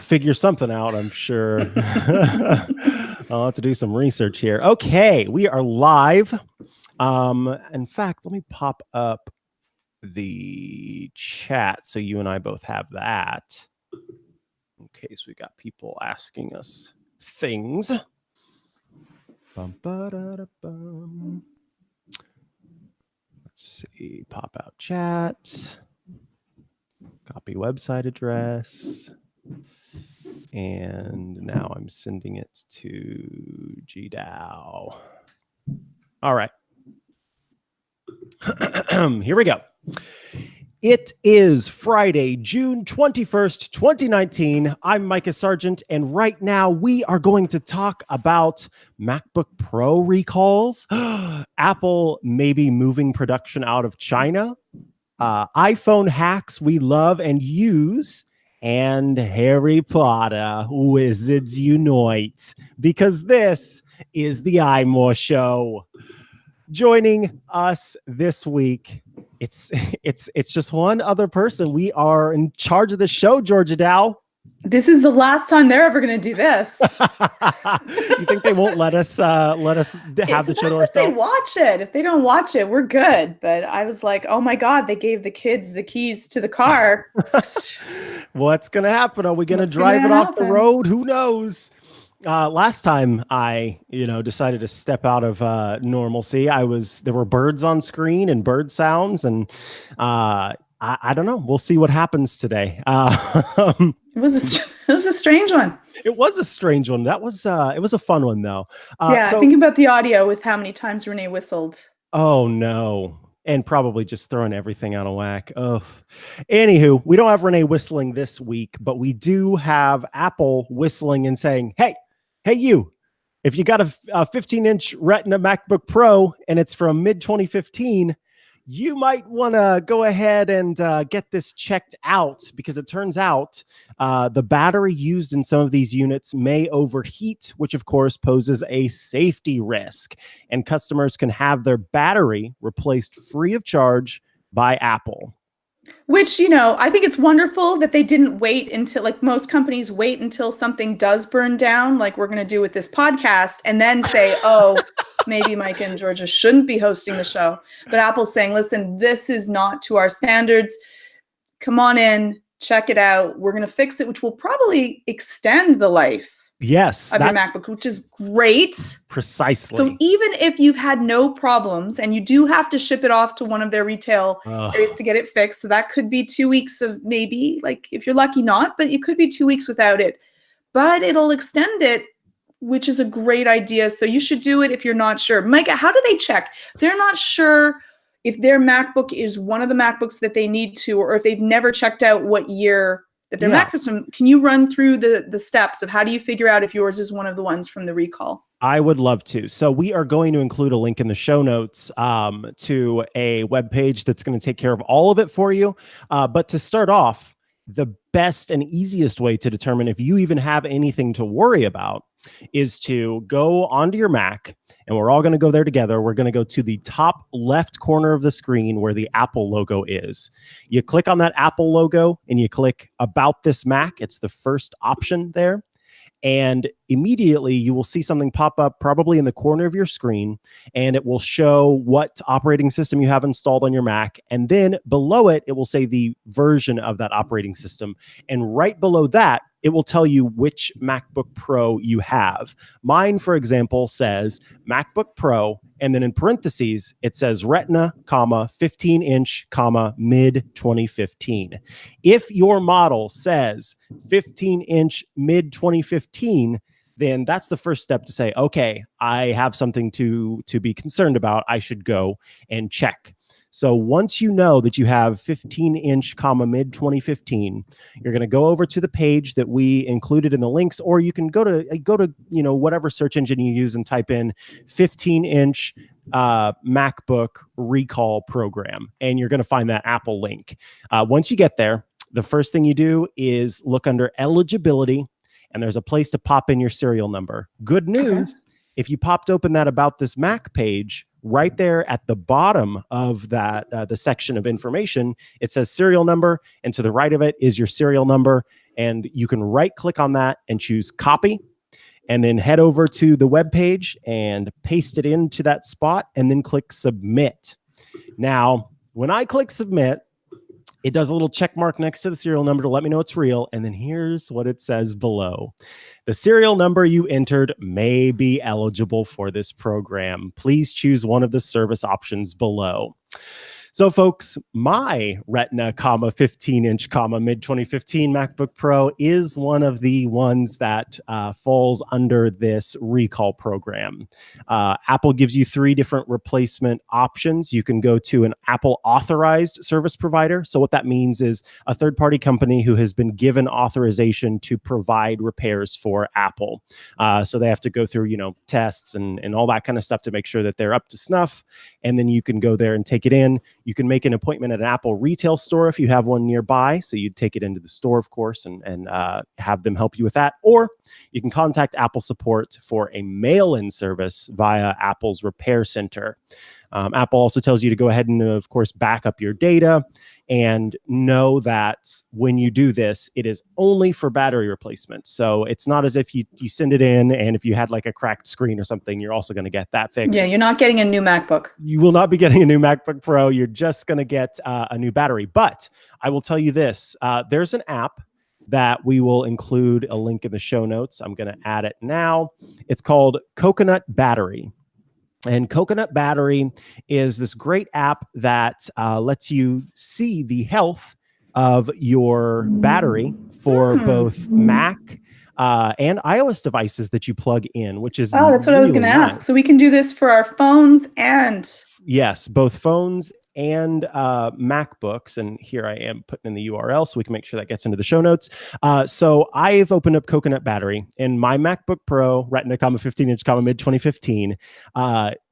figure something out, I'm sure. I'll have to do some research here. Okay, we are live. In fact, let me pop up the chat so you and I both have that. In case we got people asking us things. Bum, ba-da-da-bum. Let's see, pop out chat. Copy website address. And now I'm sending it to GDAO. All right. Here we go. It is Friday, June 21st, 2019. I'm Micah Sargent, and right now we are going to talk about MacBook Pro recalls, Apple maybe moving production out of China, iPhone hacks we love and use, and Harry Potter Wizards Unite, because this is the iMore Show. Joining us this week, it's just one other person. We are in charge of the show, Georgia Dow. This is the last time they're ever going to do this. You think they won't let us have the show to ourselves? If they watch it. If they don't watch it, we're good. But I was like, oh my God, they gave the kids the keys to the car. What's going to happen? Are we going to drive it off the road? Who knows? Last time I, decided to step out of normalcy, there were birds on screen and bird sounds, and I don't know. We'll see what happens today. It was a strange one. It was a strange one. It was a fun one though. Think about the audio with how many times Renee whistled. Oh no. And probably just throwing everything out of whack. Oh, anywho, we don't have Renee whistling this week, but we do have Apple whistling and saying, hey, you, if you got a 15-inch Retina MacBook Pro and it's from mid-2015, you might want to go ahead and get this checked out, because it turns out the battery used in some of these units may overheat, which of course poses a safety risk, and customers can have their battery replaced free of charge by Apple. Which, I think it's wonderful that they didn't wait until, like most companies wait until something does burn down, like we're going to do with this podcast, and then say, oh, maybe Mike and Georgia shouldn't be hosting the show. But Apple's saying, listen, this is not to our standards. Come on in, check it out. We're going to fix it, which will probably extend the life of your MacBook, which is great. Precisely. So even if you've had no problems and you do have to ship it off to one of their retail areas to get it fixed, so that could be 2 weeks of maybe, like if you're lucky not, but it could be 2 weeks without it. But it'll extend it, which is a great idea. So you should do it if you're not sure. Micah, how do they check? They're not sure if their MacBook is one of the MacBooks that they need to, or if they've never checked out what year that their MacBook's from. Can you run through the steps of how do you figure out if yours is one of the ones from the recall? I would love to. So we are going to include a link in the show notes to a webpage that's going to take care of all of it for you. But to start off, the best and easiest way to determine if you even have anything to worry about is to go onto your Mac, and we're all going to go there together. We're going to go to the top left corner of the screen where the Apple logo is. You click on that Apple logo and you click About This Mac. It's the first option there. And immediately you will see something pop up probably in the corner of your screen, and it will show what operating system you have installed on your Mac. And then below it, it will say the version of that operating system. And right below that, it will tell you which MacBook Pro you have. Mine, for example, says MacBook Pro, and then in parentheses, it says Retina, 15-inch, mid-2015. If your model says 15-inch, mid-2015, then that's the first step to say, okay, I have something to be concerned about. I should go and check. So once you know that you have 15-inch, mid-2015, you're going to go over to the page that we included in the links, or you can go to whatever search engine you use and type in 15-inch MacBook recall program, and you're going to find that Apple link. Once you get there, the first thing you do is look under eligibility, and there's a place to pop in your serial number. Good news, if you popped open that About This Mac page, right there at the bottom of that, the section of information, it says serial number, and to the right of it is your serial number. And you can right click on that and choose copy, and then head over to the web page and paste it into that spot, and then click submit. Now, when I click submit, it does a little check mark next to the serial number to let me know it's real. And then here's what it says below. The serial number you entered may be eligible for this program. Please choose one of the service options below. So folks, my Retina, 15-inch, mid 2015 MacBook Pro is one of the ones that falls under this recall program. Apple gives you 3 different replacement options. You can go to an Apple authorized service provider. So what that means is a third-party company who has been given authorization to provide repairs for Apple. So they have to go through, tests and all that kind of stuff to make sure that they're up to snuff. And then you can go there and take it in. You can make an appointment at an Apple retail store if you have one nearby. So you'd take it into the store, of course, and have them help you with that. Or you can contact Apple support for a mail-in service via Apple's Repair Center. Apple also tells you to go ahead and, of course, back up your data, and know that when you do this, it is only for battery replacement. So it's not as if you send it in, and if you had like a cracked screen or something, you're also going to get that fixed. Yeah, you're not getting a new MacBook. You will not be getting a new MacBook Pro. You're just going to get a new battery. But I will tell you this, there's an app that we will include a link in the show notes. I'm going to add it now. It's called Coconut Battery. And Coconut Battery is this great app that lets you see the health of your battery for both Mac and iOS devices that you plug in, which is that's what I was going to ask. So we can do this for our phones and... Yes, both phones and MacBooks. And here I am putting in the URL so we can make sure that gets into the show notes. So I've opened up Coconut Battery in my MacBook Pro, Retina, 15-inch, mid 2015.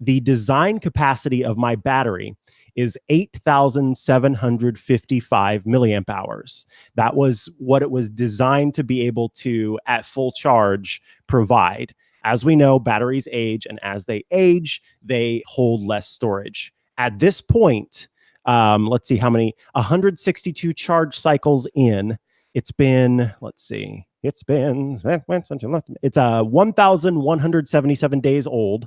The design capacity of my battery is 8,755 milliamp hours. That was what it was designed to be able to, at full charge, provide. As we know, batteries age, and as they age, they hold less storage. At this point, let's see how many, 162 charge cycles in. It's been, it's 1,177 days old,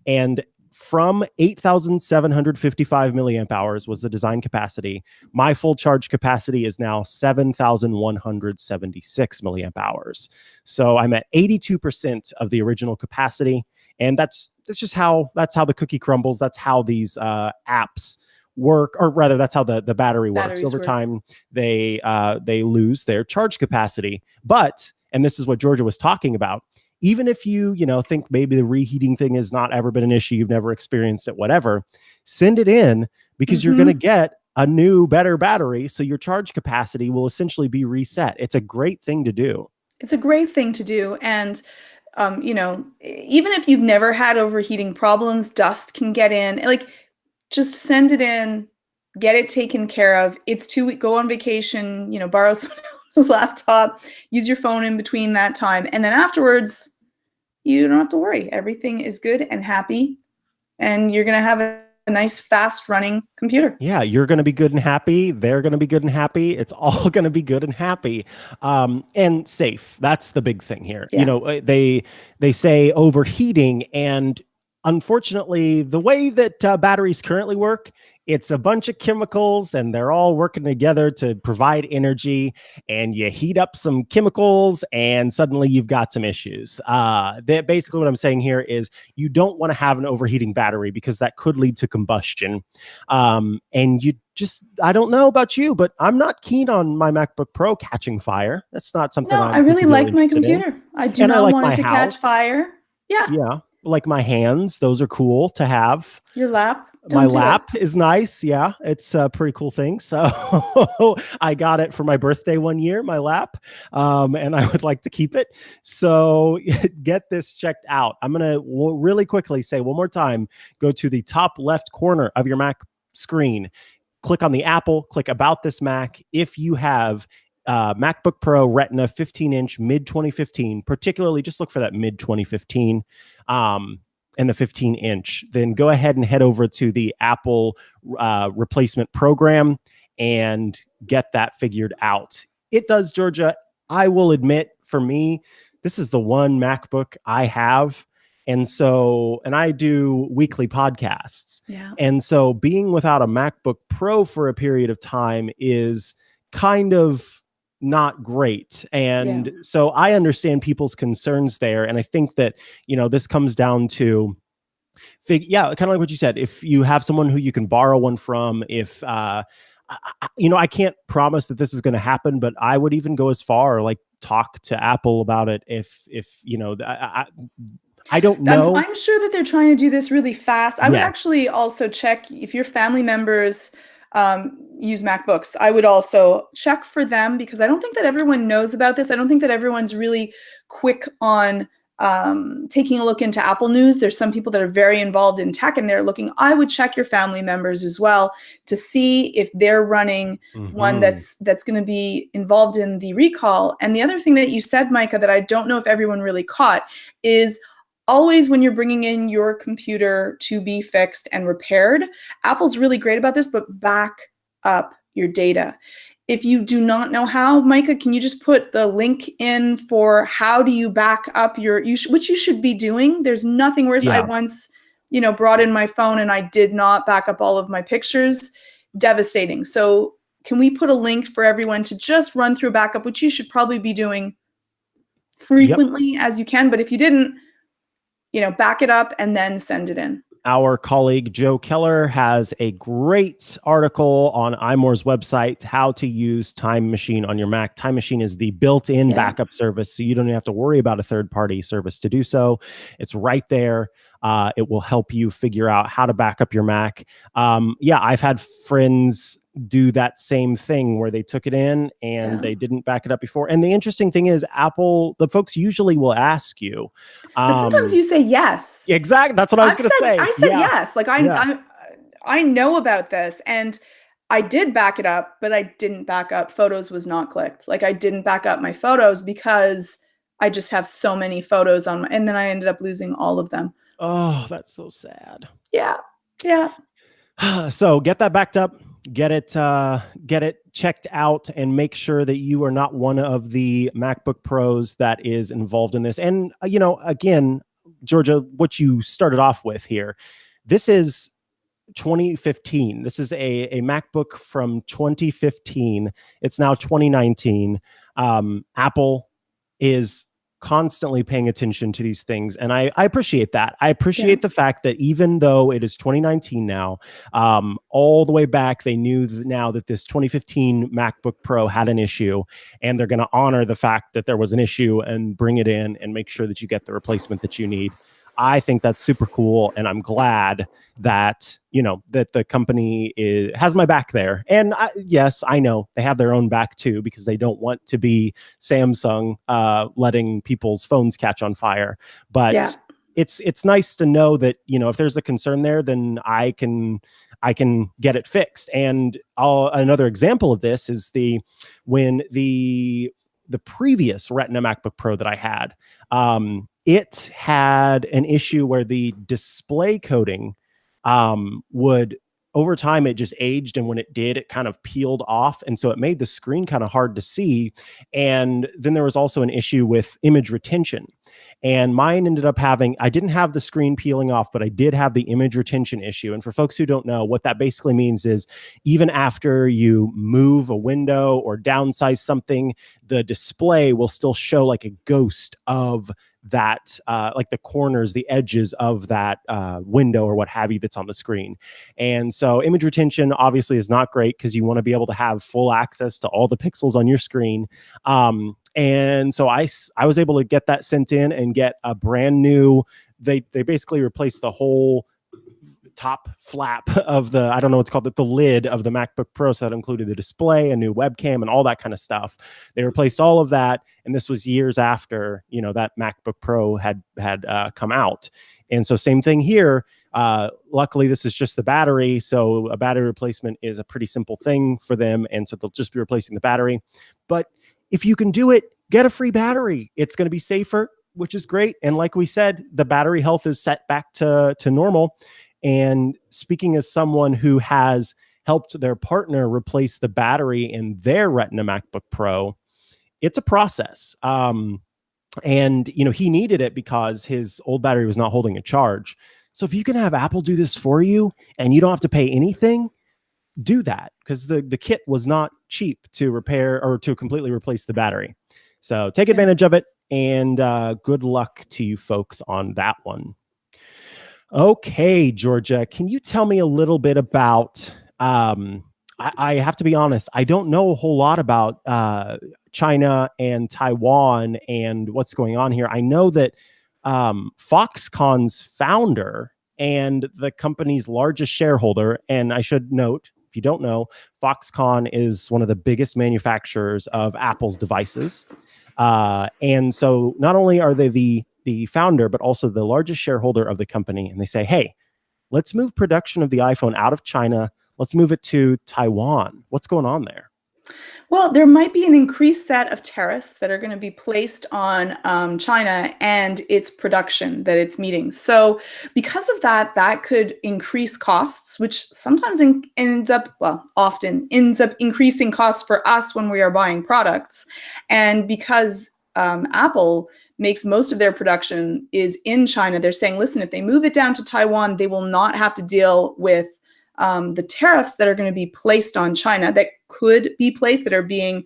and from 8,755 milliamp hours was the design capacity. My full charge capacity is now 7,176 milliamp hours. So I'm at 82% of the original capacity. And that's how the cookie crumbles. That's how these apps work, or rather that's how the battery works. Over time, they lose their charge capacity. But, and this is what Georgia was talking about, even if you think maybe the reheating thing has not ever been an issue, you've never experienced it, whatever, send it in, because you're going to get a new, better battery. So your charge capacity will essentially be reset. It's a great thing to do. It's a great thing to do. And, even if you've never had overheating problems, dust can get in. Like, just send it in, get it taken care of. It's 2 weeks, go on vacation, borrow someone else's laptop, use your phone in between that time. And then afterwards, you don't have to worry. Everything is good and happy. And you're going to have a nice, fast running computer. Yeah, you're going to be good and happy. They're going to be good and happy. It's all going to be good and happy, and safe. That's the big thing here. Yeah. They say overheating, and unfortunately, the way that batteries currently work, it's a bunch of chemicals, and they're all working together to provide energy, and you heat up some chemicals, and suddenly you've got some issues. Basically what I'm saying here is you don't want to have an overheating battery, because that could lead to combustion. And I don't know about you, but I'm not keen on my MacBook Pro catching fire. That's not something I really like my computer. I do not want it to catch fire. Yeah. Yeah. Like my hands, those are cool to have. Your lap. My lap is nice. Yeah, it's a pretty cool thing. So I got it for my birthday one year, my lap, and I would like to keep it. So get this checked out. I'm going to really quickly say one more time, go to the top left corner of your Mac screen, click on the Apple, click About This Mac. If you have MacBook Pro Retina 15-inch mid 2015, particularly just look for that mid 2015 and the 15-inch, then go ahead and head over to the Apple replacement program and get that figured out. It does, Georgia, I will admit, for me, this is the one MacBook I have. And I do weekly podcasts. Yeah. And so being without a MacBook Pro for a period of time is kind of not great. Yeah. And so I understand people's concerns there. And I think that, this comes down to yeah, kind of like what you said. If you have someone who you can borrow one from, if I can't promise that this is going to happen, but I would even go as far like talk to Apple about it. If I don't know. I'm sure that they're trying to do this really fast. I would Yeah. actually also check if your family members use MacBooks. I would also check for them because I don't think that everyone knows about this. I don't think that everyone's really quick on taking a look into Apple News. There's some people that are very involved in tech and they're looking. I would check your family members as well to see if they're running one that's going to be involved in the recall. And the other thing that you said, Micah, that I don't know if everyone really caught is always when you're bringing in your computer to be fixed and repaired, Apple's really great about this, but back up your data. If you do not know how, Micah, can you just put the link in for how do you back up which you should be doing? There's nothing worse. Yeah. I once, brought in my phone and I did not back up all of my pictures. Devastating. So can we put a link for everyone to just run through a backup, which you should probably be doing frequently as you can. But if you didn't, back it up and then send it in. Our colleague Joe Keller has a great article on iMore's website, how to use Time Machine on your Mac. Time Machine is the built-in backup service, so you don't have to worry about a third-party service to do so. It's right there. It will help you figure out how to back up your Mac. I've had friends do that same thing where they took it in and they didn't back it up before. And the interesting thing is Apple, the folks usually will ask you. But sometimes you say yes. Exactly. That's what I was going to say. I said yes. Like I know about this and I did back it up, but I didn't back up. Photos was not clicked. Like I didn't back up my photos because I just have so many photos and then I ended up losing all of them. Oh, that's so sad. Yeah. Yeah. So get that backed up. Get it checked out and make sure that you are not one of the MacBook Pros that is involved in this. And, again, Georgia, what you started off with here, this is 2015. This is a MacBook from 2015. It's now 2019. Apple is constantly paying attention to these things. And I appreciate that. I appreciate the fact that even though it is 2019 now, all the way back, they knew now that this 2015 MacBook Pro had an issue, and they're going to honor the fact that there was an issue and bring it in and make sure that you get the replacement that you need. I think that's super cool, and I'm glad that that the company has my back there. And yes, I know they have their own back too, because they don't want to be Samsung letting people's phones catch on fire. But it's nice to know that if there's a concern there, then I can get it fixed. And another example of this is when the previous Retina MacBook Pro that I had. It had an issue where the display coating would, over time, it just aged. And when it did, it kind of peeled off. And so it made the screen kind of hard to see. And then there was also an issue with image retention. And mine ended up I didn't have the screen peeling off, but I did have the image retention issue. And for folks who don't know, what that basically means is even after you move a window or downsize something, the display will still show like a ghost of that, like the corners, the edges of that window or what have you that's on the screen. And so image retention obviously is not great because you want to be able to have full access to all the pixels on your screen. And so I was able to get that sent in and get a brand new, they basically replaced the whole top flap of I don't know what's called, the lid of the MacBook Pro. So that included the display, a new webcam, and all that kind of stuff. They replaced all of that. And this was years after, that MacBook Pro had come out. And so same thing here. Luckily, this is just the battery. So a battery replacement is a pretty simple thing for them. And so they'll just be replacing the battery. But if you can do it, get a free battery. It's going to be safer, which is great. And like we said, the battery health is set back to normal. And speaking as someone who has helped their partner replace the battery in their Retina MacBook Pro, it's a process. And he needed it because his old battery was not holding a charge. So if you can have Apple do this for you and you don't have to pay anything, do that, because the kit was not cheap to repair or to completely replace the battery. So take advantage of it, and good luck to you folks on that one. Okay, Georgia, can you tell me a little bit about I have to be honest, I don't know a whole lot about China and Taiwan and what's going on here. I know that Foxconn's founder and the company's largest shareholder, and I should note, if you don't know, Foxconn is one of the biggest manufacturers of Apple's devices. And so not only are they the founder, but also the largest shareholder of the company. And they say, hey, let's move production of the iPhone out of China. Let's move it to Taiwan. What's going on there? Well, there might be an increased set of tariffs that are going to be placed on China and its production that it's meeting. So, because of that, that could increase costs, which sometimes ends up, well, often ends up increasing costs for us when we are buying products. And because Apple makes most of their production is in China, they're saying, listen, if they move it down to Taiwan, they will not have to deal with the tariffs that are going to be placed on China, that could be placed, that are being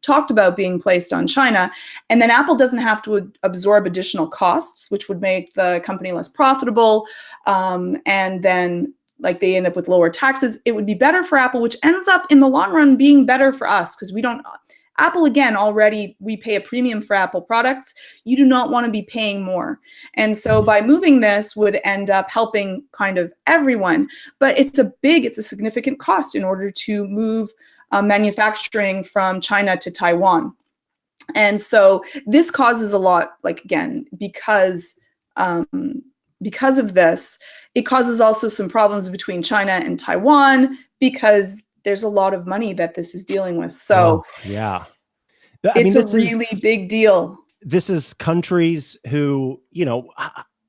talked about being placed on China. And then Apple doesn't have to absorb additional costs, which would make the company less profitable. And then like they end up with lower taxes. It would be better for Apple, which ends up in the long run being better for us, because we don't, Apple, again, already we pay a premium for Apple products. You do not want to be paying more. And so by moving this would end up helping kind of everyone. But it's a significant cost in order to move manufacturing from China to Taiwan. And so this causes a lot, like, again, because of this, it causes also some problems between China and Taiwan, because there's a lot of money that this is dealing with. So yeah, it's a really big deal. This is countries who,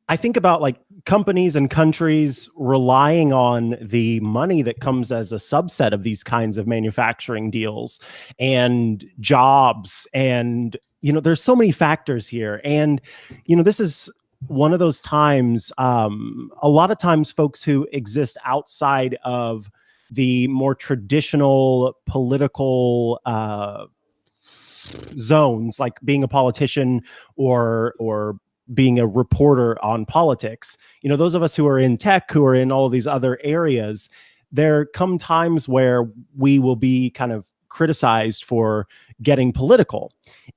I think about like companies and countries relying on the money that comes as a subset of these kinds of manufacturing deals and jobs. And, there's so many factors here. And, this is one of those times, a lot of times folks who exist outside of the more traditional political zones, like being a politician or being a reporter on politics, those of us who are in tech, who are in all of these other areas, there come times where we will be kind of criticized for getting political.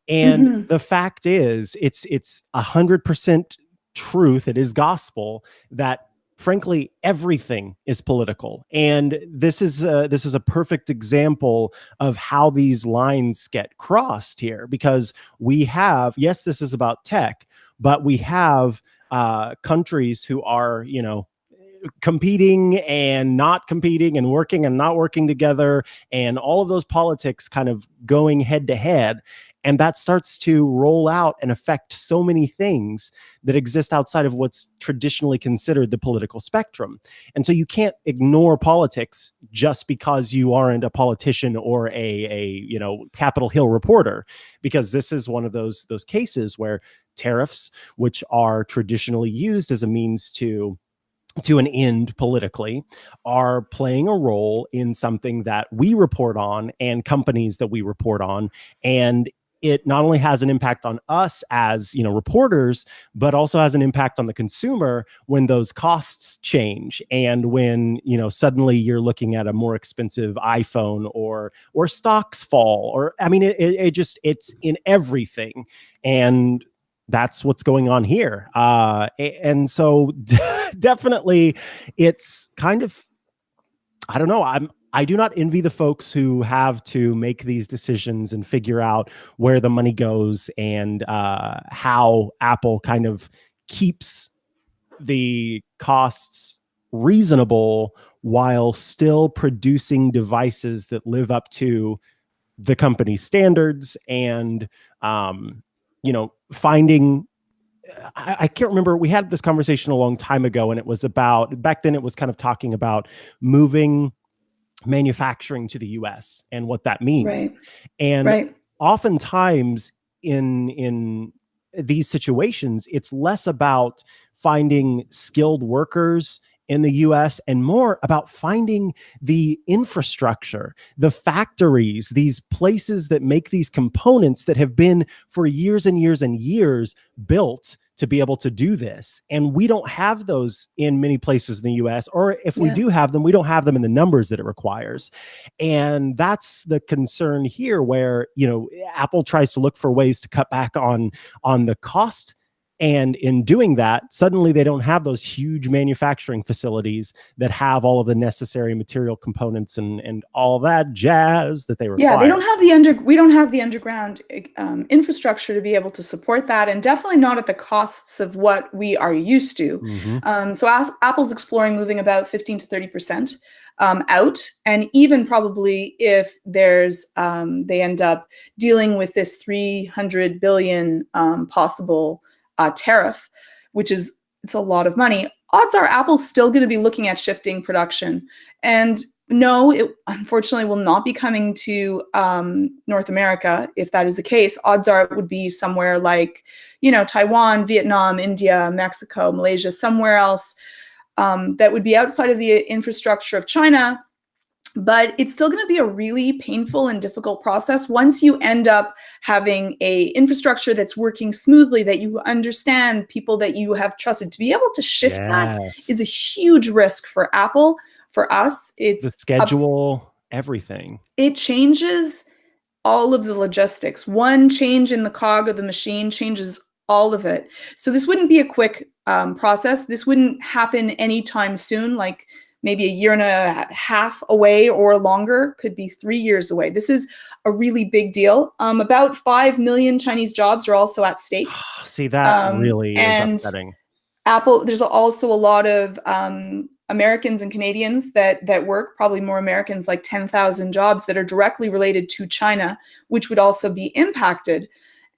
And the fact is, it's 100% truth. It is gospel that, frankly, everything is political. And this is a perfect example of how these lines get crossed here, because we have, yes, this is about tech, but we have countries who are, competing and not competing and working and not working together, and all of those politics kind of going head to head. And that starts to roll out and affect so many things that exist outside of what's traditionally considered the political spectrum. And so you can't ignore politics just because you aren't a politician or a Capitol Hill reporter, because this is one of those cases where tariffs, which are traditionally used as a means to an end politically, are playing a role in something that we report on and companies that we report on. And it not only has an impact on us as reporters, but also has an impact on the consumer when those costs change, and when suddenly you're looking at a more expensive iPhone, or stocks fall, or it's in everything. And that's what's going on here. And so definitely it's kind of, I don't know, I do not envy the folks who have to make these decisions and figure out where the money goes, and how Apple kind of keeps the costs reasonable while still producing devices that live up to the company's standards, and finding, I can't remember. We had this conversation a long time ago, and it was about, back then it was kind of talking about moving manufacturing to the US and what that means. Right. And right. oftentimes in these situations, it's less about finding skilled workers in the US and more about finding the infrastructure, the factories, these places that make these components that have been for years and years and years built to be able to do this. And we don't have those in many places in the US, or if we do have them, we don't have them in the numbers that it requires. And that's the concern here, where, Apple tries to look for ways to cut back on the cost. And in doing that, suddenly they don't have those huge manufacturing facilities that have all of the necessary material components and all that jazz that they require. Yeah, they don't have we don't have the underground infrastructure to be able to support that, and definitely not at the costs of what we are used to. So Apple's exploring moving about 15 to 30% out, and even probably if they end up dealing with this 300 billion possible tariff, it's a lot of money. Odds are Apple's still going to be looking at shifting production. And no, it unfortunately will not be coming to North America. If that is the case, odds are it would be somewhere like, Taiwan, Vietnam, India, Mexico, Malaysia, somewhere else that would be outside of the infrastructure of China. But it's still going to be a really painful and difficult process once you end up having a infrastructure that's working smoothly, that you understand, people that you have trusted. To be able to shift that is a huge risk for Apple. For us, it's the schedule, everything. It changes all of the logistics. One change in the cog of the machine changes all of it. So this wouldn't be a quick process. This wouldn't happen anytime soon, like maybe a year and a half away or longer, could be 3 years away. This is a really big deal. About 5 million Chinese jobs are also at stake. See, that really is upsetting. Apple, there's also a lot of Americans and Canadians that work, probably more Americans, like 10,000 jobs that are directly related to China, which would also be impacted.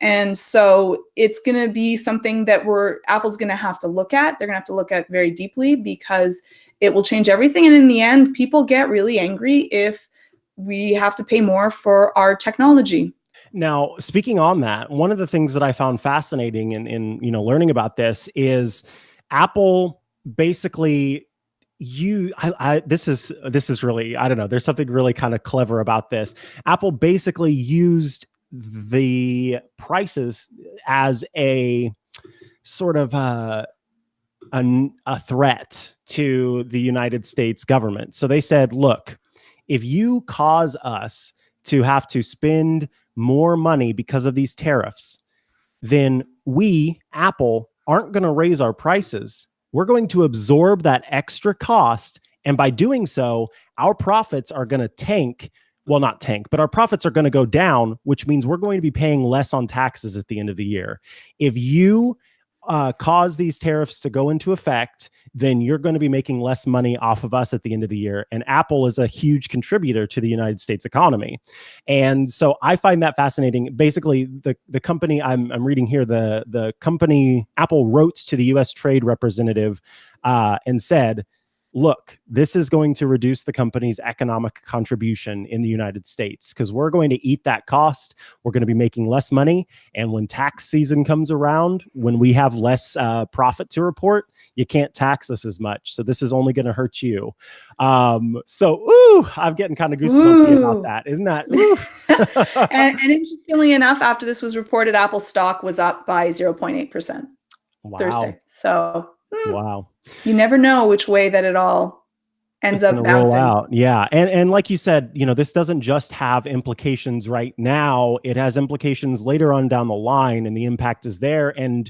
And so it's going to be something that Apple's going to have to look at. They're going to have to look at very deeply, because it will change everything. And in the end, people get really angry if we have to pay more for our technology. Now, speaking on that, one of the things that I found fascinating in learning about this is Apple basically this is really, I don't know, there's something really kind of clever about this. Apple basically used the prices as a sort of a threat to the United States government. So they said, look, if you cause us to have to spend more money because of these tariffs, then we, Apple, aren't going to raise our prices. We're going to absorb that extra cost. And by doing so, our profits are going to tank. Well, not tank, but our profits are going to go down, which means we're going to be paying less on taxes at the end of the year. If you cause these tariffs to go into effect, then you're going to be making less money off of us at the end of the year. And Apple is a huge contributor to the United States economy. And so I find that fascinating. Basically, the company I'm reading here, the company Apple wrote to the U.S. Trade Representative and said, look, this is going to reduce the company's economic contribution in the United States because we're going to eat that cost. We're going to be making less money. And when tax season comes around, when we have less profit to report, you can't tax us as much. So this is only going to hurt you. I'm getting kind of goosebumpy about that. Isn't that? and interestingly enough, after this was reported, Apple stock was up by 0.8% Thursday. So wow. You never know which way that it all ends up bouncing. Roll out. Yeah. And like you said, this doesn't just have implications right now. It has implications later on down the line, and the impact is there. And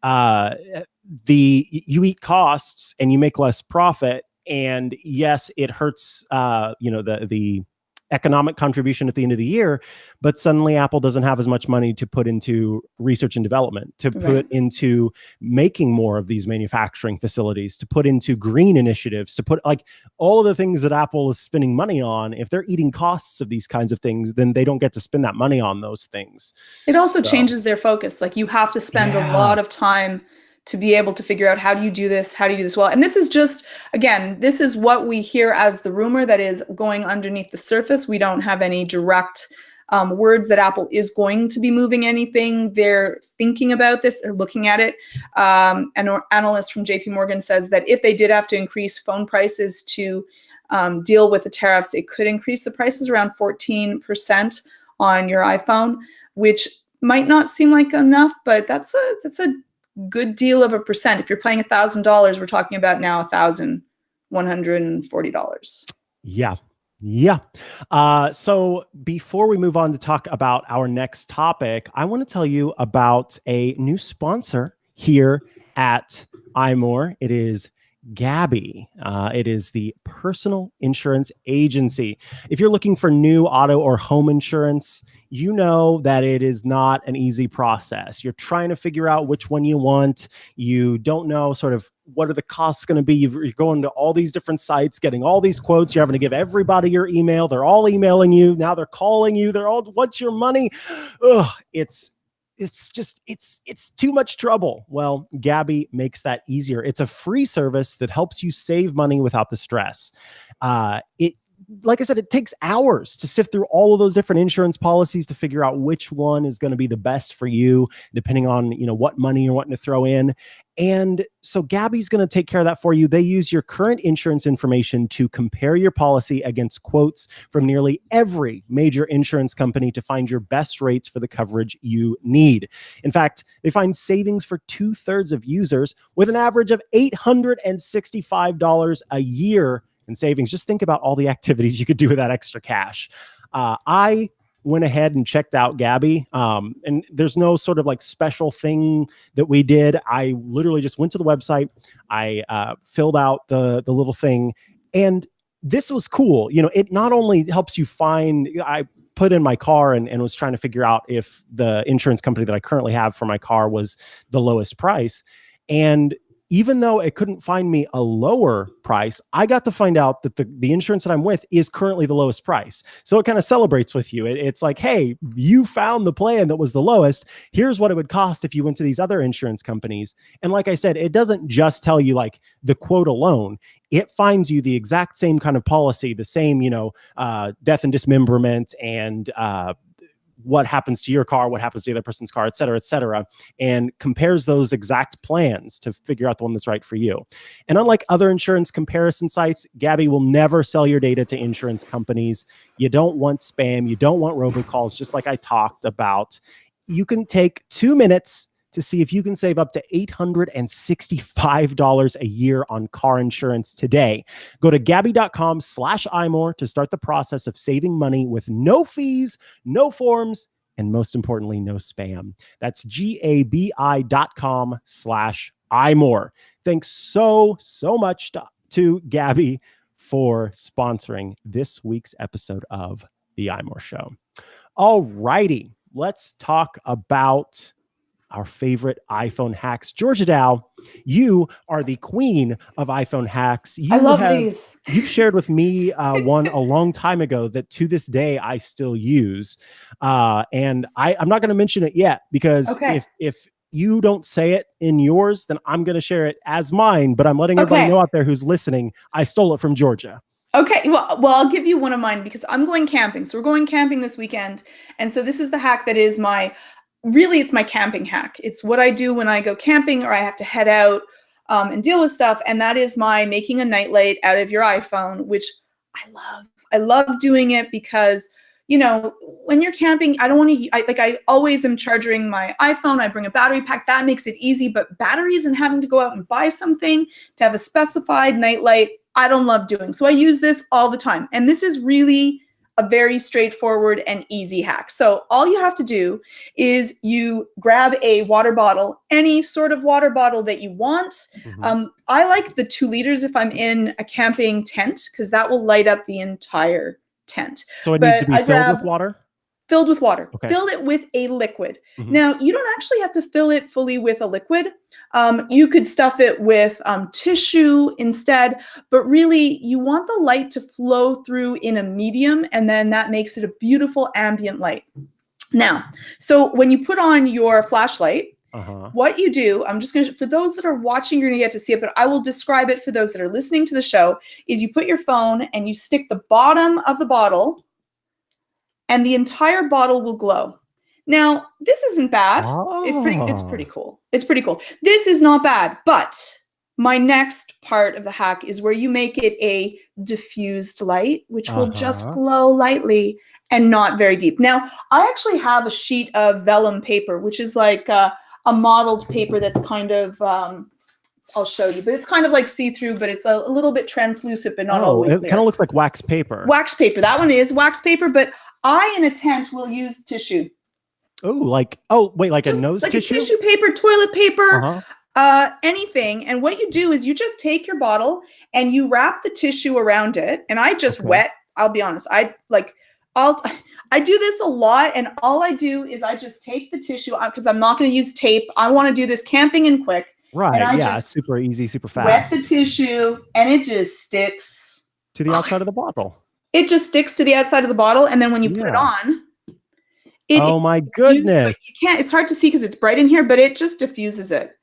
you eat costs and you make less profit. And yes, it hurts the economic contribution at the end of the year, but suddenly Apple doesn't have as much money to put into research and development, to put into making more of these manufacturing facilities, to put into green initiatives, to put like all of the things that Apple is spending money on. If they're eating costs of these kinds of things, then they don't get to spend that money on those things. It also changes their focus. Like you have to spend a lot of time to be able to figure out how do you do this well. And this is just, again, this is what we hear as the rumor that is going underneath the surface. We don't have any direct words that Apple is going to be moving anything. They're thinking about this. They're looking at it. An analyst from JP Morgan says that if they did have to increase phone prices to deal with the tariffs, it could increase the prices around 14% on your iPhone, which might not seem like enough, but that's a good deal of a percent. If you're paying $1,000, we're talking about now $1,140. Yeah. Yeah. So before we move on to talk about our next topic, I want to tell you about a new sponsor here at iMore. It is Gabby. It is the personal insurance agency. If you're looking for new auto or home insurance, you know that it is not an easy process. You're trying to figure out which one you want. You don't know sort of what are the costs going to be. You're going to all these different sites, getting all these quotes. You're having to give everybody your email. They're all emailing you. Now they're calling you. They're all, what's your money? Ugh, it's too much trouble. Well, Gabby makes that easier. It's a free service that helps you save money without the stress. Like I said, it takes hours to sift through all of those different insurance policies to figure out which one is going to be the best for you, depending on, what money you're wanting to throw in. And so Gabby's going to take care of that for you. They use your current insurance information to compare your policy against quotes from nearly every major insurance company to find your best rates for the coverage you need. In fact, they find savings for 2/3 of users with an average of $865 a year in savings. Just think about all the activities you could do with that extra cash. I went ahead and checked out Gabby. And there's no sort of like special thing that we did. I literally just went to the website. I filled out the little thing. And this was cool. It not only helps you find, I put in my car and was trying to figure out if the insurance company that I currently have for my car was the lowest price. And even though it couldn't find me a lower price, I got to find out that the insurance that I'm with is currently the lowest price. So it kind of celebrates with you. It's like, hey, you found the plan that was the lowest. Here's what it would cost if you went to these other insurance companies. And like I said, it doesn't just tell you like the quote alone. It finds you the exact same kind of policy, the same, death and dismemberment and what happens to your car, what happens to the other person's car, et cetera, and compares those exact plans to figure out the one that's right for you. And unlike other insurance comparison sites, Gabby will never sell your data to insurance companies. You don't want spam. You don't want robocalls, just like I talked about. You can take 2 minutes to see if you can save up to $865 a year on car insurance today. Go to Gabby.com/iMore to start the process of saving money with no fees, no forms, and most importantly, no spam. That's GABI.com/iMore. Thanks so much to Gabby for sponsoring this week's episode of The iMore Show. All righty, let's talk about our favorite iPhone hacks. Georgia Dow, you are the queen of iPhone hacks. I love these. You've shared with me one a long time ago that to this day I still use. And I'm not going to mention it yet because if you don't say it in yours, then I'm going to share it as mine. But I'm letting everybody know out there who's listening, I stole it from Georgia. Okay, well, I'll give you one of mine because I'm going camping. So we're going camping this weekend. And so this is the hack that is it's my camping hack. It's what I do when I go camping or I have to head out and deal with stuff. And that is my making a nightlight out of your iPhone, which I love. I love doing it because, when you're camping, I always am charging my iPhone. I bring a battery pack. That makes it easy. But batteries and having to go out and buy something to have a specified nightlight, I don't love doing. So I use this all the time. And this is really a very straightforward and easy hack. So all you have to do is you grab a water bottle, any sort of water bottle that you want. Mm-hmm. I like the 2 liters if I'm in a camping tent because that will light up the entire tent. So it needs to be filled with water? Filled with water. Okay. Fill it with a liquid. Mm-hmm. Now, you don't actually have to fill it fully with a liquid. You could stuff it with tissue instead, but really you want the light to flow through in a medium, and then that makes it a beautiful ambient light. Now, so when you put on your flashlight, what you do, I'm just going to, for those that are watching, you're going to get to see it, but I will describe it for those that are listening to the show, is you put your phone and you stick the bottom of the bottle and the entire bottle will glow. Now, this isn't bad. It's pretty Oh. cool. It's pretty cool. This is not bad, but my next part of the hack is where you make it a diffused light, which will just glow lightly and not very deep. Now, I actually have a sheet of vellum paper, which is like a mottled paper that's kind of, I'll show you, but it's kind of like see-through, but it's a little bit translucent, but not all the way clear. It kind of looks like wax paper. Wax paper. That one is wax paper, but I, in a tent, will use tissue. Oh, wait, like just a nose tissue? Like a tissue paper, toilet paper, anything. And what you do is you just take your bottle and you wrap the tissue around it. And I just wet, I'll be honest, I do this a lot, and all I do is I just take the tissue out because I'm not going to use tape. I want to do this camping and quick. Right, yeah, it's super easy, super fast. Wet the tissue, and it just sticks to the outside of the bottle. It just sticks to the outside of the bottle, and then when you put it on, oh my goodness! You can't. It's hard to see because it's bright in here, but it just diffuses it.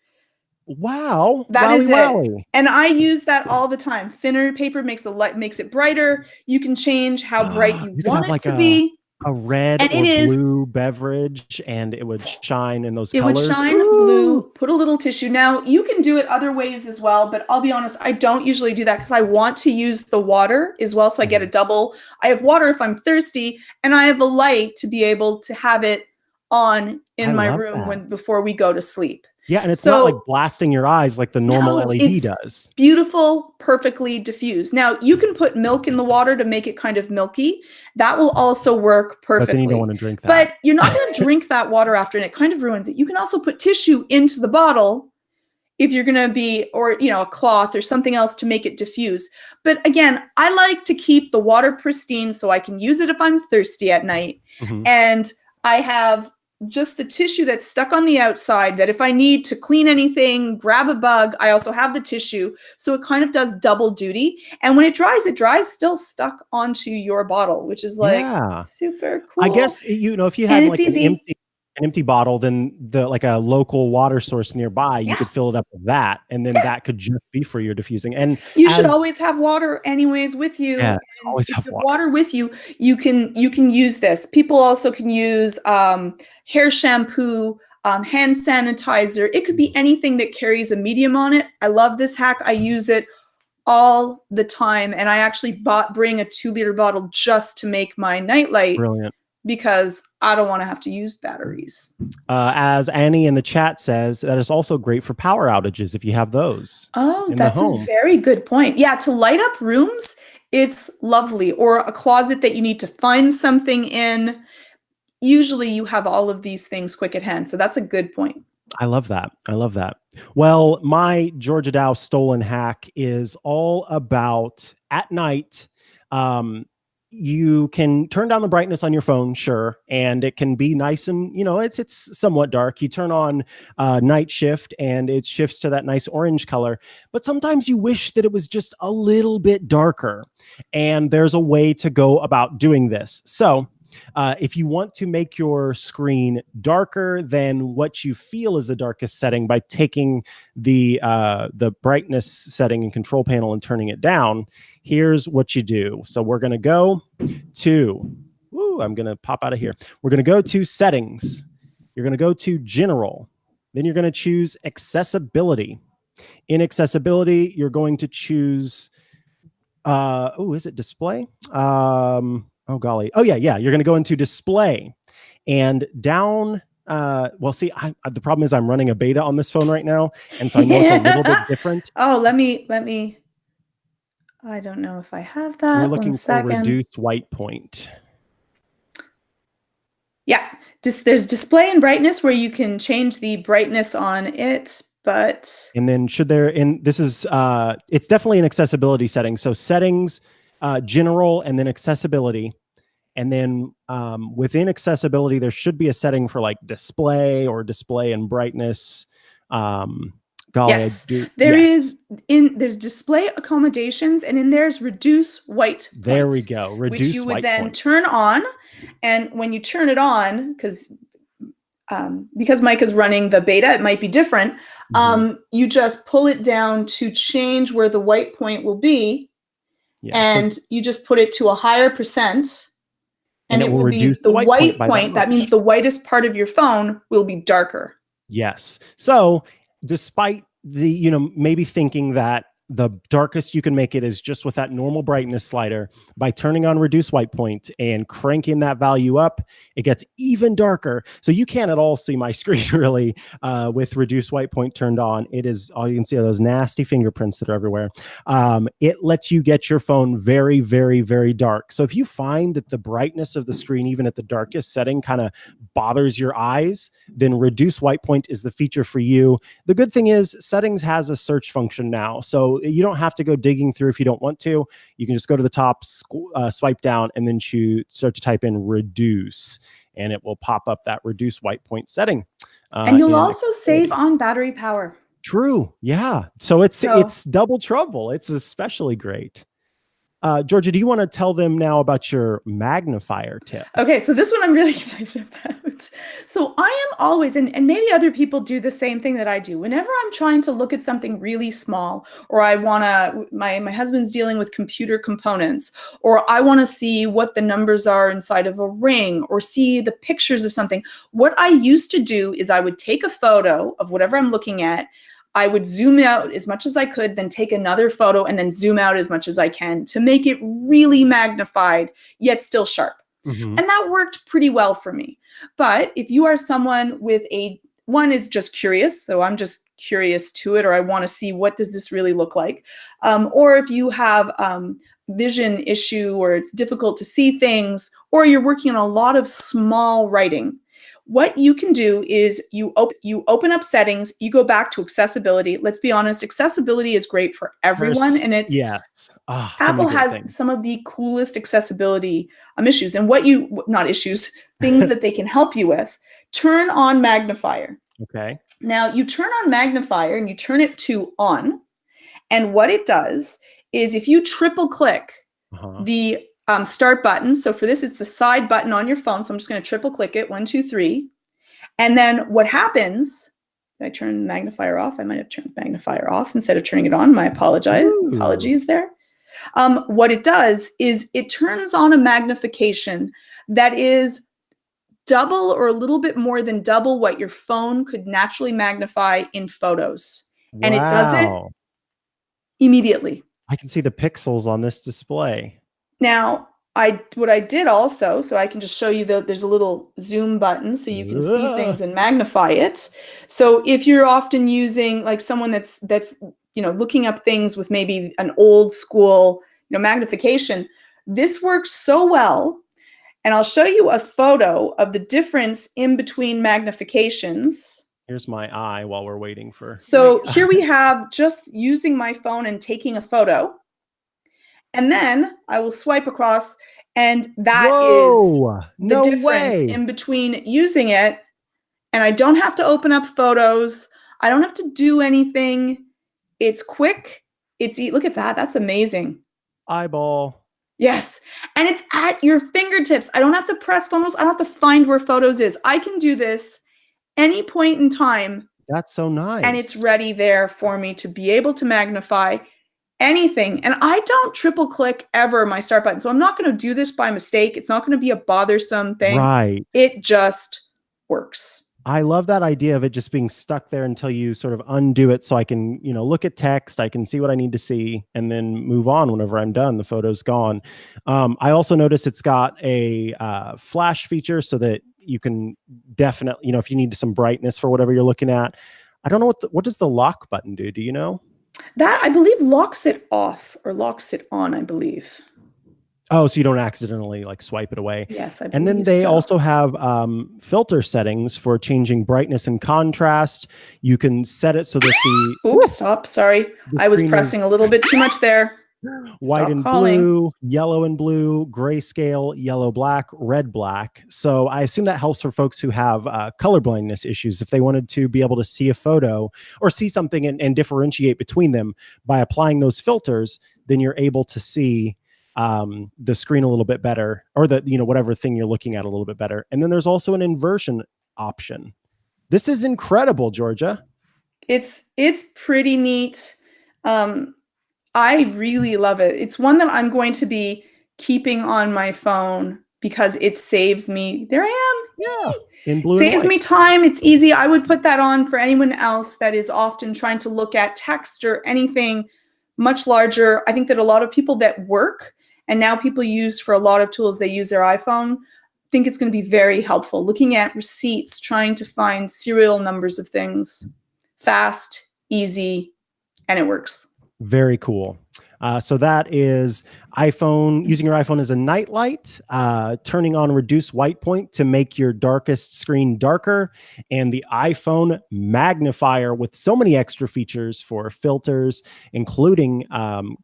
Wow, that is it. And I use that all the time. Thinner paper makes it brighter. You can change how bright you want it to be. A red or blue beverage, and it would shine in those colors. It would shine blue. Put a little tissue. Now, you can do it other ways as well, but I'll be honest, I don't usually do that because I want to use the water as well, so I get a double. I have water if I'm thirsty, and I have a light to be able to have it on in my room before we go to sleep. Yeah, and it's not like blasting your eyes like the normal LED does. Beautiful, perfectly diffused. Now, you can put milk in the water to make it kind of milky. That will also work perfectly. But then you don't want to drink that. But you're not going to drink that water after, and it kind of ruins it. You can also put tissue into the bottle if you're going to be, or, a cloth or something else to make it diffuse. But again, I like to keep the water pristine so I can use it if I'm thirsty at night. And I have just the tissue that's stuck on the outside that if I need to clean anything, grab a bug, I also have the tissue. So it kind of does double duty. And when it dries still stuck onto your bottle, which is like super cool. I guess, if you had like an empty bottle, then like a local water source nearby, you could fill it up with that, and then that could just be for your diffusing. And you should always have water anyways with you. Yes, always have water with you. You can use this. People also can use hair shampoo, hand sanitizer. It could be anything that carries a medium on it. I love this hack. I use it all the time, and I actually bring a 2-liter bottle just to make my nightlight. Brilliant. Because I don't want to have to use batteries. As Annie in the chat says, that is also great for power outages if you have those. Oh, that's a very good point. Yeah, to light up rooms, it's lovely. Or a closet that you need to find something in. Usually you have all of these things quick at hand. So that's a good point. I love that. I love that. Well, my Georgia Dow stolen hack is all about at night. You can turn down the brightness on your phone, sure, and it can be nice and, it's somewhat dark. You turn on night shift and it shifts to that nice orange color, but sometimes you wish that it was just a little bit darker, and there's a way to go about doing this. So if you want to make your screen darker than what you feel is the darkest setting by taking the brightness setting and control panel and turning it down, here's what you do. So we're going to go to, I'm going to pop out of here. We're going to go to settings. You're going to go to general. Then you're going to choose accessibility. In accessibility, you're going to choose, is it display? Oh, golly. Oh, yeah. You're going to go into display and down. The problem is I'm running a beta on this phone right now. And so I know it's a little bit different. Oh, let me, I don't know if I have that. We're looking for reduced white point. Yeah. There's display and brightness where you can change the brightness on it, but. And then this is, it's definitely an accessibility setting. So settings, general, and then accessibility. And then within accessibility, there should be a setting for like display or display and brightness. Yes, there's display accommodations, and in there's reduce white point. There we go. Reduce which you would then turn on. And when you turn it on, because Micah's running the beta, it might be different. You just pull it down to change where the white point will be. Yeah, and you just put it to a higher percent. and And it it will will reduce be the the white point white by that point. That means much. the whitest part of your phone will be darker. Yes. So despite the, maybe thinking that the darkest you can make it is just with that normal brightness slider, by turning on reduce white point and cranking that value up, it gets even darker. So you can't at all see my screen really with reduce white point turned on. It is, all you can see are those nasty fingerprints that are everywhere. It lets you get your phone very, very, very dark. So if you find that the brightness of the screen, even at the darkest setting, kind of bothers your eyes, then reduce white point is the feature for you. The good thing is settings has a search function now. So you don't have to go digging through if you don't want to. You can just go to the top, swipe down, and then start to type in reduce, and it will pop up that reduce white point setting. And you'll In also save on battery power. True. Yeah. So it's So double trouble. It's especially great. Georgia, do you want to tell them now about your magnifier tip? okay, so this one I'm really excited about. So I am always, and maybe other people do the same thing that I do. Whenever I'm trying to look at something really small, or I want to, my husband's dealing with computer components, or I want to see what the numbers are inside of a ring, or see the pictures of something. What I used to do is I would take a photo of whatever I'm looking at. I would zoom out as much as I could, then take another photo and then zoom out as much as I can to make it really magnified, yet still sharp. Mm-hmm. And that worked pretty well for me. But if you are someone with one is just curious, so I'm just curious to it, or I want to see what does this really look like. Or if you have vision issue, or it's difficult to see things, or you're working on a lot of small writing, what you can do is you open up settings, you go back to accessibility. Let's be honest, accessibility is great for everyone, and it's Yes. So many Apple great has things. some of the coolest accessibility issues, and not issues, things that they can help you with. Turn on magnifier. Okay. Now you turn on magnifier and you turn it to on, and what it does is if you triple click the start button, so for this it's the side button on your phone, so I'm just going to triple click it, 1, 2, 3, and then what happens, did I turn magnifier off? I might have turned magnifier off instead of turning it on. My apologies there. What it does is it turns on a magnification that is double or a little bit more than double what your phone could naturally magnify in photos. And it does it Wow. immediately. I can see the pixels on this display. Now, what I did also, so I can just show you there's a little zoom button so you can see things and magnify it. So if you're often using like someone that's looking up things with maybe an old school magnification, this works so well. And I'll show you a photo of the difference in between magnifications. Here's my eye while we're waiting for. So here we have just using my phone and taking a photo. And then I will swipe across, and that is the No difference way. in between using it, and I don't have to open up photos. I don't have to do anything. It's quick. Look at that. That's amazing. Eyeball. Yes. And it's at your fingertips. I don't have to press photos. I don't have to find where photos is. I can do this any point in time. That's so nice. And it's ready there for me to be able to magnify anything. And I don't triple click ever my start button. So I'm not going to do this by mistake. It's not going to be a bothersome thing. Right. It just works. I love that idea of it just being stuck there until you sort of undo it, so I can, look at text, I can see what I need to see, and then move on whenever I'm done. The photo's gone. I also notice it's got a flash feature so that you can definitely, if you need some brightness for whatever you're looking at. I don't know what does the lock button do? Do you know? That, I believe, locks it off or locks it on, I believe. Oh, so you don't accidentally like swipe it away. Yes, I believe. And then they also have filter settings for changing brightness and contrast. You can set it so that the oops, stop. Sorry, I was pressing a little bit too much there. White and blue, yellow and blue, grayscale, yellow, black, red, black. So I assume that helps for folks who have color blindness issues. If they wanted to be able to see a photo or see something and differentiate between them by applying those filters, then you're able to see the screen a little bit better, or the whatever thing you're looking at a little bit better. And then there's also an inversion option. This is incredible, Georgia. It's pretty neat. I really love it. It's one that I'm going to be keeping on my phone because it saves me. There I am. Yeah, in blue and Saves white. me time. It's easy. I would put that on for anyone else that is often trying to look at text or anything much larger. I think that a lot of people that work and now people use for a lot of tools, they use their iPhone. Think it's going to be very helpful. Looking at receipts, trying to find serial numbers of things, fast, easy, and it works. Very cool. So that is iPhone, using your iPhone as a nightlight, turning on reduce white point to make your darkest screen darker, and the iPhone magnifier with so many extra features for filters, including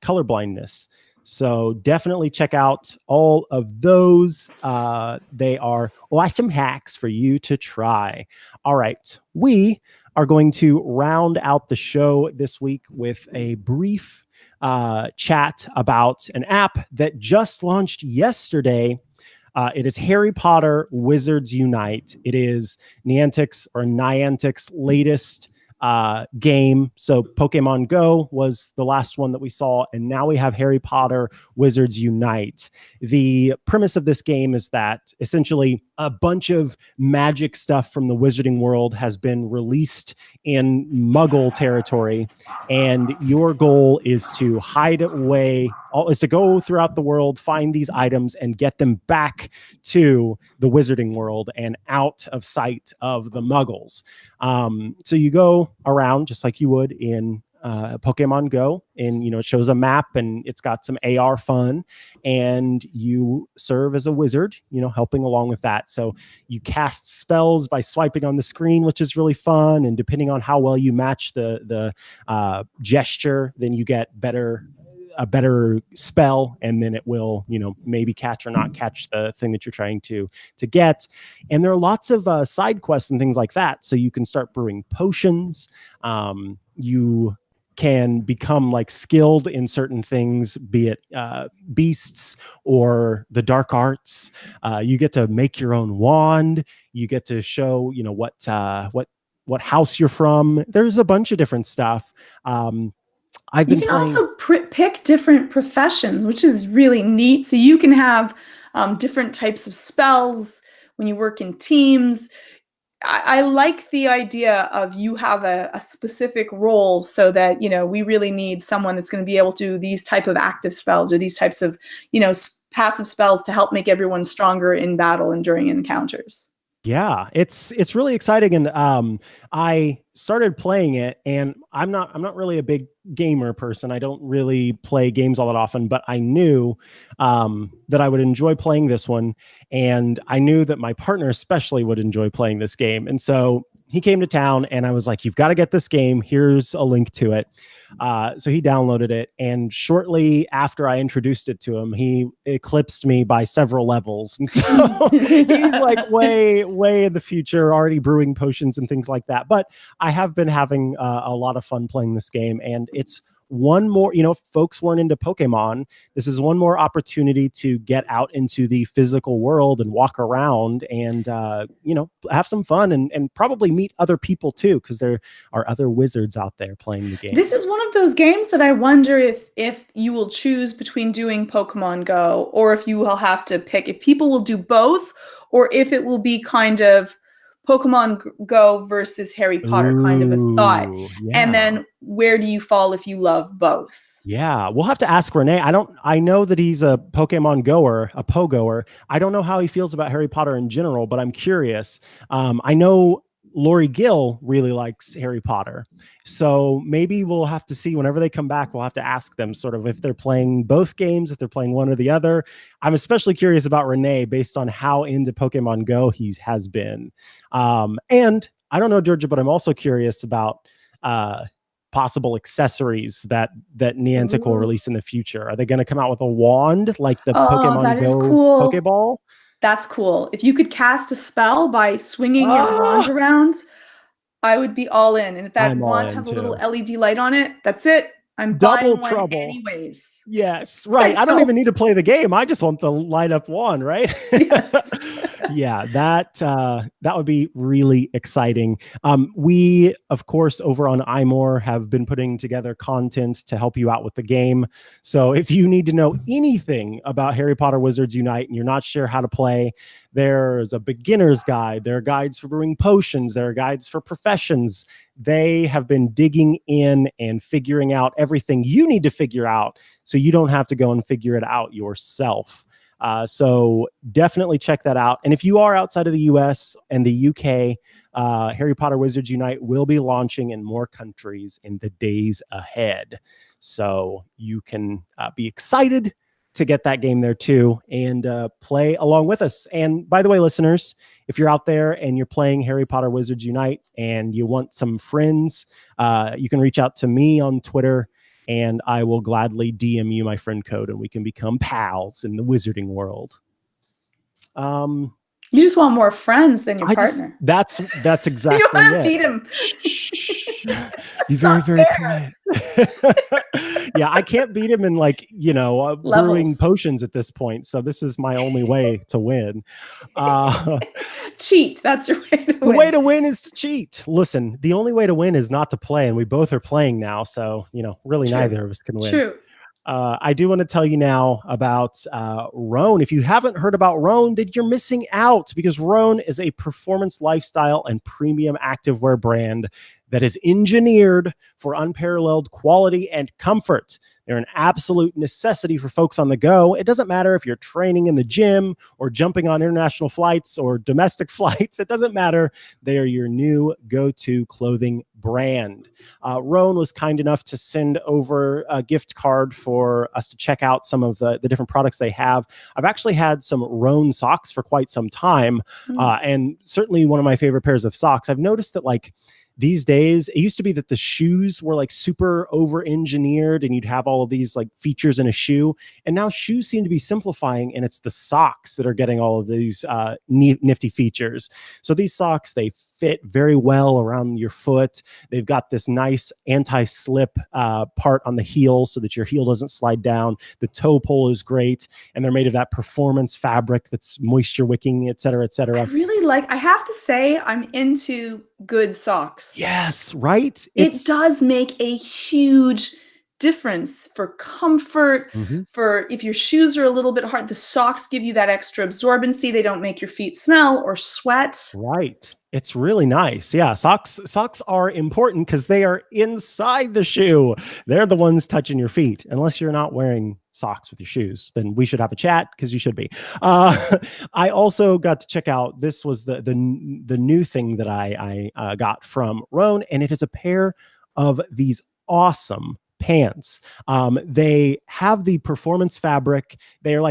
color blindness. So definitely check out all of those. They are awesome hacks for you to try. All right. We are going to round out the show this week with a brief chat about an app that just launched yesterday. It is Harry Potter Wizards Unite. It is Niantic's latest game. So Pokemon Go was the last one that we saw, and now we have Harry Potter Wizards Unite. The premise of this game is that essentially a bunch of magic stuff from the wizarding world has been released in Muggle territory, and your goal is to hide away, is to go throughout the world, find these items, and get them back to the wizarding world and out of sight of the Muggles. So you go around just like you would in Pokemon Go, and it shows a map and it's got some AR fun, and you serve as a wizard, helping along with that. So you cast spells by swiping on the screen, which is really fun, and depending on how well you match the gesture, then you get a better spell, and then it will maybe catch or not catch the thing that you're trying to get. And there are lots of side quests and things like that, so you can start brewing potions. You can become skilled in certain things, be it beasts or the dark arts. You get to make your own wand. You get to show what house you're from. There's a bunch of different stuff. You can also pick different professions, which is really neat. So you can have different types of spells when you work in teams. I like the idea of you have a specific role, so that we really need someone that's going to be able to do these type of active spells or these types of passive spells to help make everyone stronger in battle and during encounters. Yeah, it's really exciting, and I started playing it, and I'm not really a big gamer person. I don't really play games all that often, but I knew that I would enjoy playing this one, and I knew that my partner especially would enjoy playing this game. And so he came to town, and I was like, "You've got to get this game. Here's a link to it." So he downloaded it, and shortly after I introduced it to him, he eclipsed me by several levels. And so he's way in the future, already brewing potions and things like that. But I have been having a lot of fun playing this game, and it's one more, if folks weren't into Pokemon, this is one more opportunity to get out into the physical world and walk around and, have some fun and probably meet other people too, because there are other wizards out there playing the game. This is one of those games that I wonder if you will choose between doing Pokemon Go, or if you will have to pick, if people will do both, or if it will be kind of Pokemon Go versus Harry Potter kind of a thought. Yeah. And then where do you fall if you love both? Yeah, we'll have to ask Renee. I know that he's a Pokemon goer, a Pogoer. I don't know how he feels about Harry Potter in general, but I'm curious. I know Lori Gill really likes Harry Potter. So maybe we'll have to see whenever they come back, we'll have to ask them sort of if they're playing both games, if they're playing one or the other. I'm especially curious about Renee based on how into Pokemon Go he has been. And I don't know, Georgia, but I'm also curious about possible accessories that Niantic will release in the future. Are they going to come out with a wand like the Pokemon Go cool. Pokeball? That's cool. If you could cast a spell by swinging your wand around, I would be all in. And if that wand has a little LED light on it, that's it. I'm double buying trouble. One anyways. Yes, right. I don't even need to play the game. I just want the light up wand, right? Yes. Yeah, that would be really exciting. We, of course, over on iMore have been putting together content to help you out with the game. So if you need to know anything about Harry Potter Wizards Unite and you're not sure how to play, there's a beginner's guide. There are guides for brewing potions. There are guides for professions. They have been digging in and figuring out everything you need to figure out so you don't have to go and figure it out yourself. So definitely check that out. And if you are outside of the US and the UK, Harry Potter Wizards Unite will be launching in more countries in the days ahead. So you can be excited to get that game there too and play along with us. And by the way, listeners, if you're out there and you're playing Harry Potter Wizards Unite and you want some friends, you can reach out to me on Twitter and I will gladly DM you my friend code and we can become pals in the wizarding world. You just want more friends than your partner. That's exactly you want to it. beat him. Be very, very quiet. Yeah, I can't beat him in brewing potions at this point. So this is my only way to win. Cheat. That's your way to win. The way to win is to cheat. Listen, the only way to win is not to play, and we both are playing now. So, really True. neither of us can win. True. I do want to tell you now about Roan. If you haven't heard about Roan, then you're missing out because Roan is a performance lifestyle and premium activewear brand that is engineered for unparalleled quality and comfort. They're an absolute necessity for folks on the go. It doesn't matter if you're training in the gym or jumping on international flights or domestic flights. It doesn't matter. They are your new go-to clothing brand. Roan was kind enough to send over a gift card for us to check out some of the different products they have. I've actually had some Roan socks for quite some time, and certainly one of my favorite pairs of socks. I've noticed that these days, it used to be that the shoes were super over-engineered and you'd have all of these features in a shoe. And now shoes seem to be simplifying and it's the socks that are getting all of these nifty features. So these socks, they fit very well around your foot. They've got this nice anti-slip part on the heel so that your heel doesn't slide down. The toe pull is great. And they're made of that performance fabric that's moisture wicking, et cetera, et cetera. I have to say, I'm into good socks. Yes, right? It does make a huge difference for comfort, for if your shoes are a little bit hard, the socks give you that extra absorbency. They don't make your feet smell or sweat. Right. It's really nice. Yeah, socks are important because they are inside the shoe. They're the ones touching your feet. Unless you're not wearing socks with your shoes, then we should have a chat because you should be. I also got to check out, this was the new thing that I got from Roan, and it is a pair of these awesome pants. They have the performance fabric. They're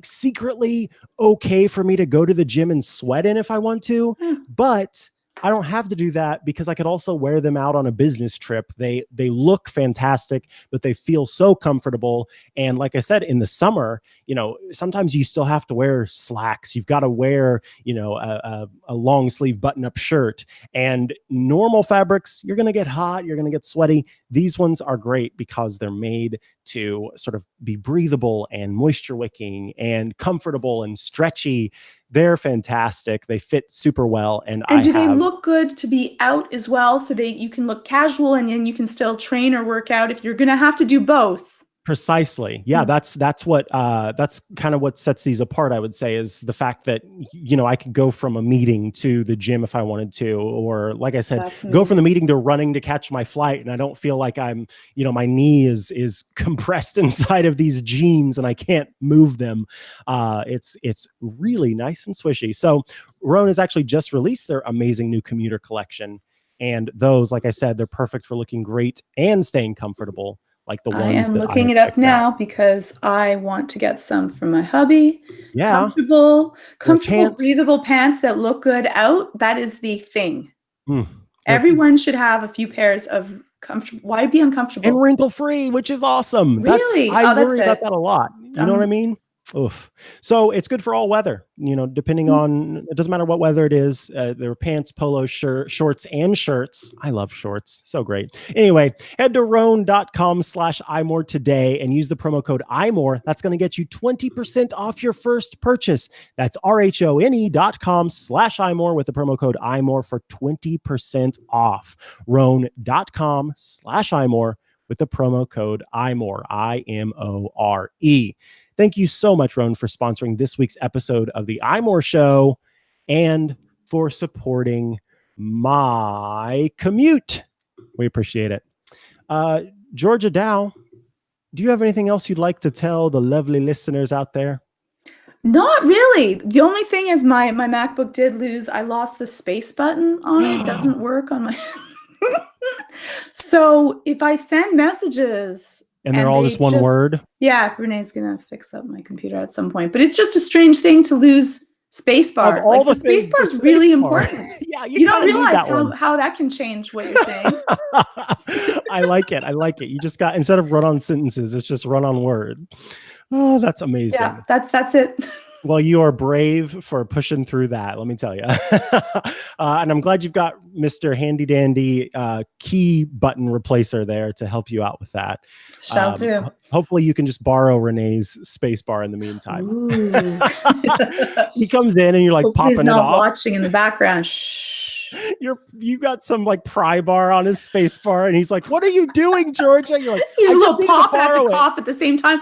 secretly okay for me to go to the gym and sweat in if I want to, but I don't have to do that because I could also wear them out on a business trip. They look fantastic, but they feel so comfortable. And like I said, in the summer, sometimes you still have to wear slacks. You've got to wear, a long sleeve button up shirt, and normal fabrics, you're going to get hot. You're going to get sweaty. These ones are great because they're made to sort of be breathable and moisture wicking and comfortable and stretchy. They're fantastic. They fit super well. And do they look good to be out as well? So you can look casual and then you can still train or work out if you're going to have to do both. Precisely. Yeah, that's kind of what sets these apart, I would say, is the fact that, I could go from a meeting to the gym if I wanted to, or like I said, go from the meeting to running to catch my flight. And I don't feel like I'm, my knee is compressed inside of these jeans and I can't move them. It's really nice and swishy. So Roan has actually just released their amazing new commuter collection. And those, like I said, they're perfect for looking great and staying comfortable. Like the ones I am looking it up now because I want to get some for my hubby. Yeah. Comfortable, breathable pants that look good out. That is the thing. Everyone should have a few pairs of comfortable. Why be uncomfortable? And wrinkle free, which is awesome. Really? I worry about that a lot. You know what I mean? Oof. So it's good for all weather, depending on, it doesn't matter what weather it is. There are pants, polo, shorts, and shirts. I love shorts. So great. Anyway, head to roan.com/iMore today and use the promo code iMore. That's going to get you 20% off your first purchase. That's RHONE.com/iMore with the promo code iMore for 20% off. Roan.com/iMore with the promo code iMore, IMORE. Thank you so much, Roan, for sponsoring this week's episode of the iMore Show and for supporting my commute. We appreciate it. Georgia Dow, do you have anything else you'd like to tell the lovely listeners out there? Not really. The only thing is my MacBook did lose. I lost the space button on it. It doesn't work on my... So if I send messages... And they're all just one word? Yeah, Renee's going to fix up my computer at some point. But it's just a strange thing to lose spacebar. Of all the spacebar is really important. Yeah, you don't realize how that can change what you're saying. I like it. You just got, instead of run on sentences, it's just run on word. Oh, that's amazing. Yeah, that's it. Well, you are brave for pushing through that, let me tell you. And I'm glad you've got Mr. Handy Dandy key button replacer there to help you out with that. Shall do. Hopefully you can just borrow Renee's space bar in the meantime. He comes in and you're like hopefully popping it off. Watching in the background. Shh. You got some like pry bar on his space bar and he's like, "What are you doing, Georgia?" You're like, "You just pop and have to cough at the same time."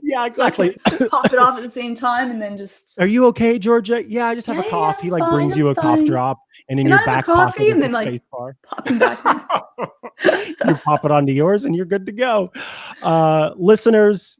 Yeah, exactly. So pop it off at the same time and then just... "Are you okay, Georgia?" "Yeah, I just have a cough." Yeah, he like brings you a cough drop and in your back pocket and then like popping back in. You pop it onto yours and you're good to go. Listeners,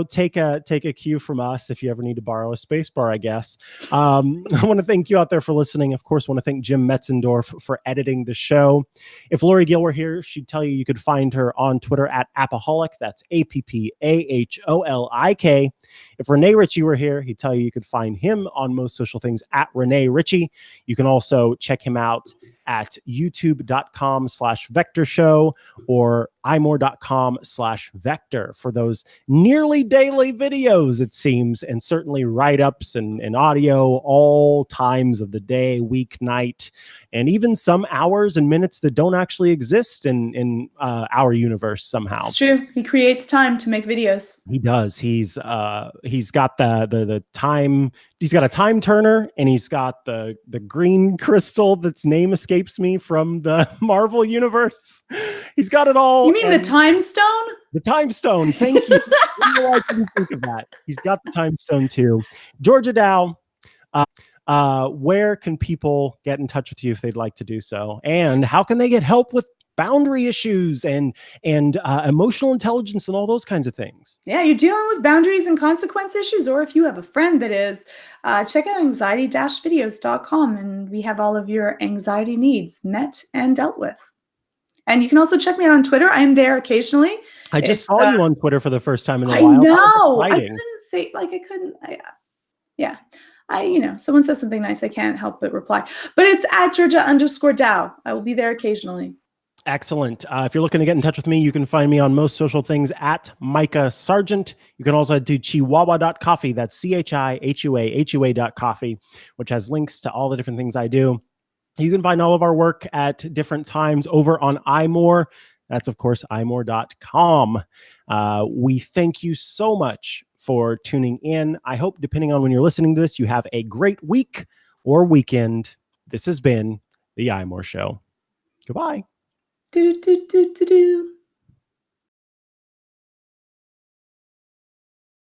take a cue from us if you ever need to borrow a space bar, I guess. I want to thank you out there for listening. Of course, I want to thank Jim Metzendorf for editing the show. If Lori Gill were here, she'd tell you could find her on Twitter at Appaholic. That's APPAHOLIK. If Renee Ritchie were here, he'd tell you could find him on most social things at Renee Ritchie. You can also check him out at youtube.com/vector show or imore.com/vector for those nearly daily videos, it seems, and certainly write-ups and audio all times of the day, week, night, and even some hours and minutes that don't actually exist in our universe somehow. It's true. He creates time to make videos. He does. He's got the time. He's got a time turner, and he's got the green crystal that's name escapes me from the Marvel universe. He's got it all. You mean the time stone? The time stone. Thank you. I didn't think of that. He's got the time stone too. Georgia Dow, where can people get in touch with you if they'd like to do so? And how can they get help with boundary issues and emotional intelligence and all those kinds of things? Yeah, you're dealing with boundaries and consequence issues, or if you have a friend that is, check out anxiety-videos.com and we have all of your anxiety needs met and dealt with. And you can also check me out on Twitter. I'm there occasionally. I just saw you on Twitter for the first time in a I while. know. I couldn't say, yeah. Someone says something nice, I can't help but reply. But it's at Georgia_Dow. I will be there occasionally. Excellent. If you're looking to get in touch with me, you can find me on most social things at Micah Sargent. You can also do chihuahua.coffee. That's CHIHUA.coffee, which has links to all the different things I do. You can find all of our work at different times over on iMore. That's, of course, imore.com. We thank you so much for tuning in. I hope, depending on when you're listening to this, you have a great week or weekend. This has been the iMore Show. Goodbye. Do, do, do, do, do.